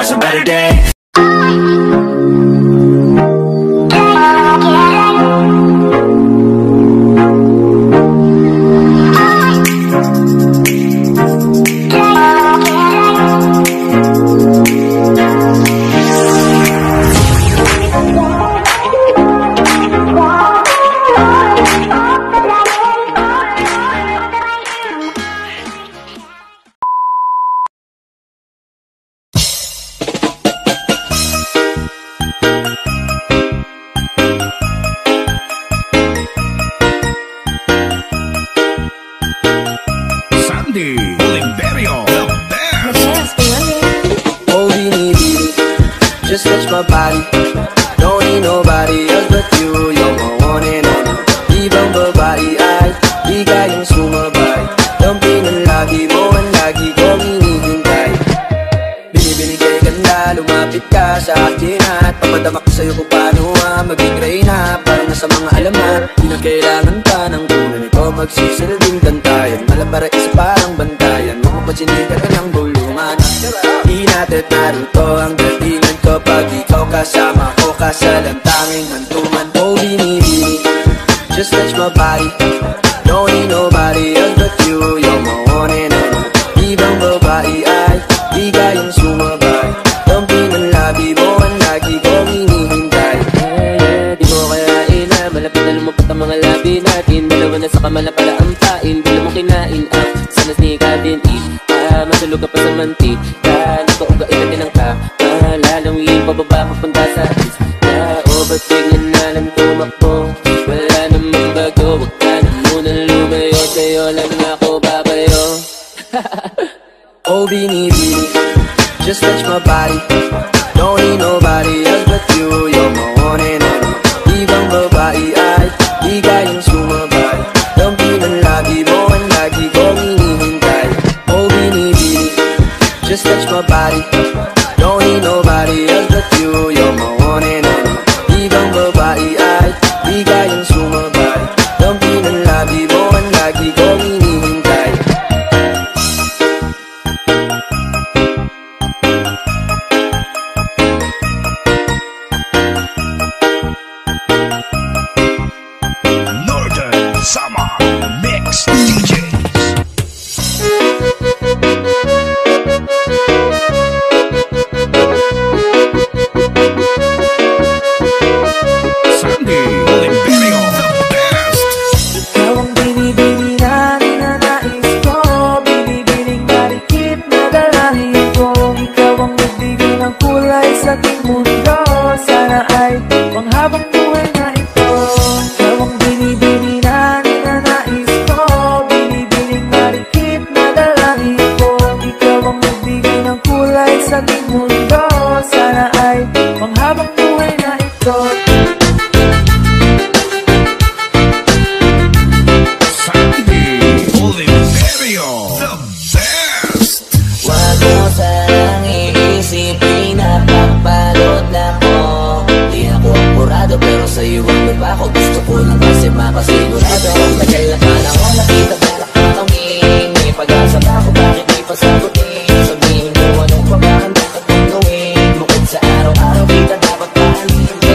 promise a better day. Just touch my body, don't need nobody else but you. You're my one and only. Ibang babae ay di kayang sumabay. Dampi ng lagi mo ang lagi kong hinihintay. Binibigay ganda, lumapit ka sa akin at papadama ko sa'yo kung paano maging reyna. Parang nasa mga alamat, di na kailangan pa ng kunan. Ikaw magsisilbing kantayan, malabara isa parang bantayan. Huwag mapachinigan ka ng bulungan. Di natin naruto ang datingan kapag ikaw kasama ko ka sa lantanging hantungan. Oh binibini, just touch my body, don't need nobody else but you. You're my one and only. Ibang babae ay di kayang sumabay. Dampi ng labi mo ang lagi kong hinihintay. Di mo kayain na malapit na lumapot ang mga labi natin. Dalawa na sa kamala pala ang pain. Di mo kinain ang sanas ni Kadin. Masulog ka pa sa mantika, nagpaugain natin ang kalalawin. Pababa papunta sa isla. O ba't biglan na lang tumakbo? Wala namang bago, wag ka na munang lumayo. Sa'yo lang ako babayo. Oh binibini, just touch my body, don't need nobody else but you. You're my one and only. Ibang babae ay di kayang sumabay. Dampi ng lagi mo ang lagi kong hinihintay. Oh binibini, just touch my body, don't need nobody else but you. You're my one and only. Ibang babae ay di kayang sumabay. Dampi ng labi mo ang lagi kong hinihintay. Northern Summer Mix DJs. Sa ating mundo, sana ay panghabang buhay na ito. Ikaw ang binibini na ninanais ko, binibining marikit na dalangin ko. Ikaw ang magbigay ng kulay sa ating mundo, sana ay panghabang buhay na ito. Sandy Oliverio, the best. Wag mo sanang iisipin na papalot na ko. Di ako apurado pero sa'yo ang nabako. Gusto ko lang kasi makasigurado. Tagal na panahon nakita ba nakatawin. May pag-asa ba ako bakit di pa sagutin? Sabihin ko anong paghahanda ka kong gawin. Bukod sa araw-araw kita dapat pahalin.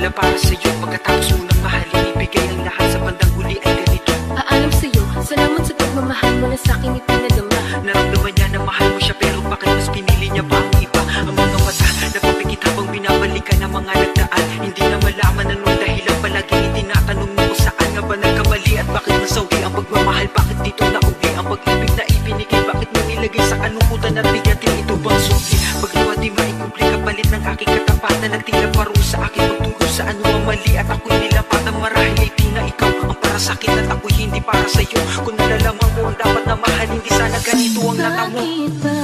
nila para sa'yo. Pagkatapos mo nang mahalin, ibigay ang lahat sa bandang huli ay ganito. Paalam sa'yo, salamat sa pagmamahal mo na sa'kin ipinadama. Naramdaman niya na mahal mo siya, pero bakit mas pinili niya pa ang iba? Ang mga mata, nagpapikit habang binabalikan ang mga nagdaan. Hindi na malaman anong dahilan, palagi itinatanong mo kung saan nga ba nagkamali. At bakit nasawi ang pagmamahal, bakit dito nauwi ang pag-ibig na ibinigay? Bakit mo nilagay sa kalungkutan at bigatin? Ito bang suki? Pagluwa di maikumple kapalit ng aking katapatan, at tila parusa sa akin magturo sa ano ang mali. At ako'y nilapatan, marahil ay di na ikaw ang para sa'kin at ako'y hindi para sa'yo. Kung nalalaman ko ang dapat na mahal, hindi sana ganito ang natamo. Bakit ba